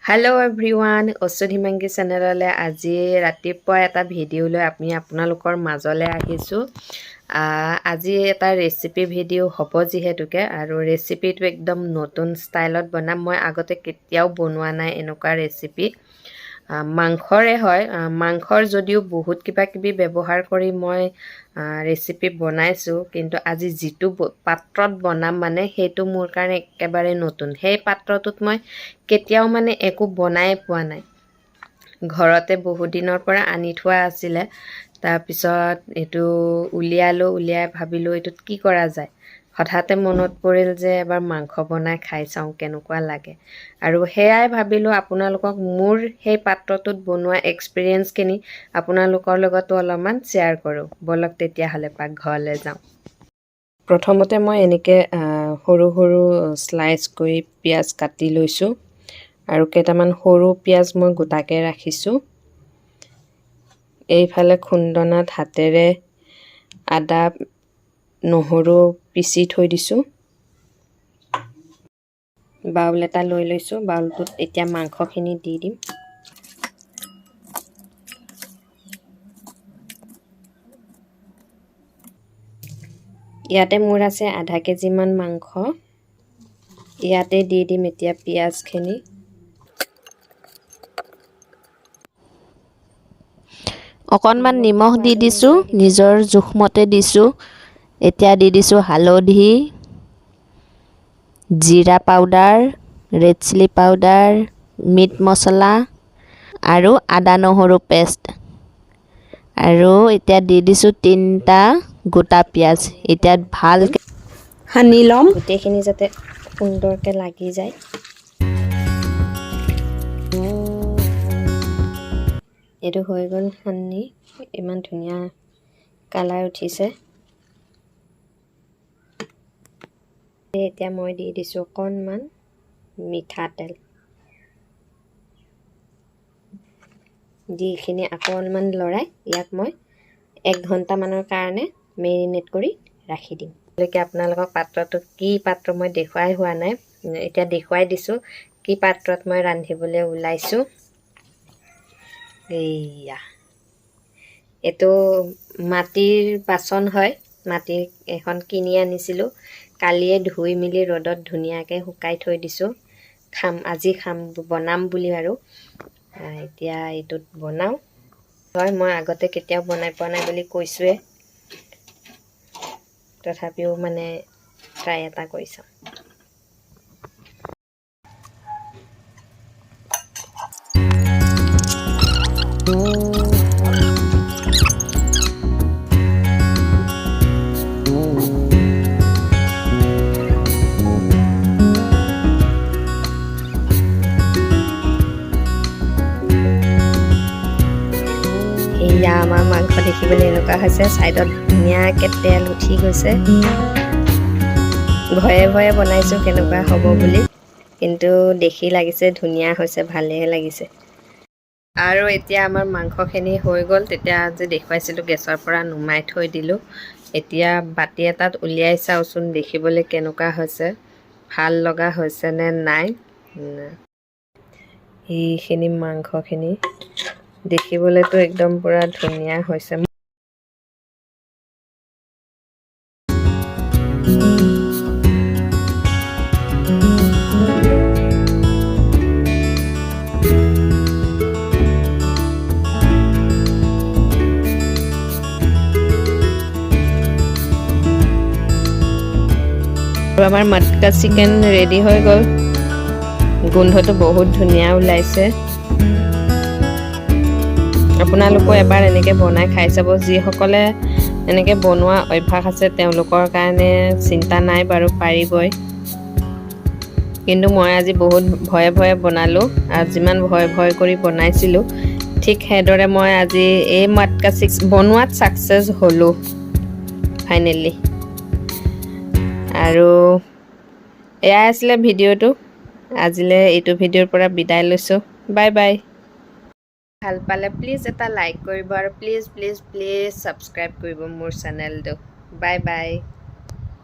Hello everyone, Osodhimangi channelলে আজি ৰাতিপুৱা এটা ভিডিও লৈ আপোনালোকৰ মাজলৈ আহিছো। আজি এটা ৰেচিপি ভিডিও হ'ব যিহেতুকে আৰু ৰেচিপিটো একদম নতুন ষ্টাইলত বনাম। মই আগতে কেতিয়াও বনোৱা নাই এনেকুৱা ৰেচিপি। মাংসৰে হয়, মাংসৰ যদিও বহুত কিবা কিবি ব্যৱহাৰ কৰি মই ৰেচিপি বনাইছো, কিন্তু আজি যেটো পাত্ৰত বনাম মানে সেইটো মোৰ কাৰণে একেবাৰে নতুন। সেই পাত্ৰটোত মই কেতিয়াও মানে একো বনাই পোৱা নাই। ঘৰতে বহুত দিনৰ পৰা আনি থোৱা আছিল। তাৰ পিছত এটো উলিয়াই ভাবিলো এটোত কি কৰা যায়। হঠাতে মনত পৰিল যে এবাৰ মাংস বনাই খাই চাও কেনেকুৱা লাগে। আৰু হেয়াই ভাবিলো আপোনালোকক মোৰ সেই পাত্ৰটোত বনোৱা এক্সপেৰিয়েন্স খিনি আপোনালোকৰ লগতো অলপমান শেয়াৰ কৰো। বলক তেতিয়া হলে পাকঘৰলৈ যাও। প্ৰথমতে মই এনেকে সৰু সৰু স্লাইস কৰি পিয়াজ কাটি লৈছো আৰু কেইটামান সৰু পিয়াজ মই গোটাকে ৰাখিছো। এইফালে খুন্দনাত হাতেৰে আদা নহৰু পিচি থৈ দিছো। বাউল এটা লৈ লৈছো, বাউলটোত এতিয়া মাংসখিনি দি দিম। ইয়াতে মোৰ আছে আধা কেজি মান মাংস। ইয়াতে দি দিম এতিয়া পিয়াজখিনি। অকণমান নিমখ দি দিছো, নিজৰ জোখমতে দিছো। এতিয়া দি দিছো হালধি, জিৰা powder, red chilli powder, meat মছলা আৰু আদা নহৰু পেষ্ট। আৰু এতিয়া দি দিছো 3টা গোটা পিয়াজ। এতিয়া ভালকে সানি লম, গোটেইখিনি যাতে সুন্দৰকে লাগি যায়। এটো হৈ গ'ল সানি, ইমান ধুনীয়া কালাৰ উঠিছে। এতিয়া মই দি দিছো অকণমান মিঠাতেল। দিখিনি অকণমান লৰাই ইয়াক মই 1 ঘণ্টা মানৰ কাৰণে মেৰিনেট কৰি ৰাখি দিম। লৈকে আপোনালোকক পাত্ৰটো কি পাত্ৰ মই দেখুৱাই হোৱা নাই, এতিয়া দেখুৱাই দিছো কি পাত্ৰত মই ৰান্ধিবলৈ ওলাইছো। এইয়া এটো মাটিৰ বাচন হয়, মাটিৰ এখন কিনি আনিছিলো। কালিয়ে ধুই মিলি ৰ'দত ধুনীয়াকে শুকাই থৈ দিছো। আজি বনাম বুলি আৰু এতিয়া এটোত বনাও। হয়, মই আগতে কেতিয়াও বনাই পোৱা নাই বুলি কৈছোৱে, তথাপিও মানে ট্ৰাই এটা কৰিছো। এয়া আমাৰ মাংস দেখিবলৈ এনেকুৱা হৈছে, সাইডত ধুনীয়াকে তেল উঠি গৈছে। ভয়ে ভয়ে বনাইছো কেনেকুৱা হ'ব বুলি, কিন্তু দেখি লাগিছে ধুনীয়া হৈছে, ভালেই লাগিছে। আৰু এতিয়া আমাৰ মাংসখিনি হৈ গ'ল। তেতিয়া যে দেখুৱাইছিলো গেছৰ পৰা নুমাই থৈ দিলো। এতিয়া বাটি এটাত উলিয়াই চাওচোন দেখিবলৈ কেনেকুৱা হৈছে, ভাল লগা হৈছে নে নাই। এইখিনি মাংসখিনি দেখিবলৈতো একদম পুৰা ধুনীয়া হৈছে। আৰু আমাৰ মটকা চিকেন ৰেডি হৈ গ'ল। গোন্ধটো বহুত ধুনীয়া ওলাইছে। আপোনালোকো এবাৰ এনেকে বনাই খাই চাব। যিসকলে এনেকে বনোৱা অভ্যাস আছে তেওঁলোকৰ কাৰণে চিন্তা নাই বাৰু, পাৰিবই। কিন্তু মই আজি বহুত ভয়ে ভয়ে বনালো, আৰু যিমান ভয় কৰি বনাইছিলো ঠিক সেইদৰে মই আজি এই মটকা চিকেন বনোৱাত সাকসেস হলো ফাইনেলি। আৰু এয়াই আছিলে ভিডিওটো। আজিলে এইটো ভিডিওৰ পৰা বিদায় লৈছো। Bye bye. ভাল পালে প্লিজ এটা লাইক কৰিব আৰু প্লিজ প্লিজ প্লিজ সাবস্ক্ৰাইব কৰিব মোৰ চেনেলটো। Bye bye.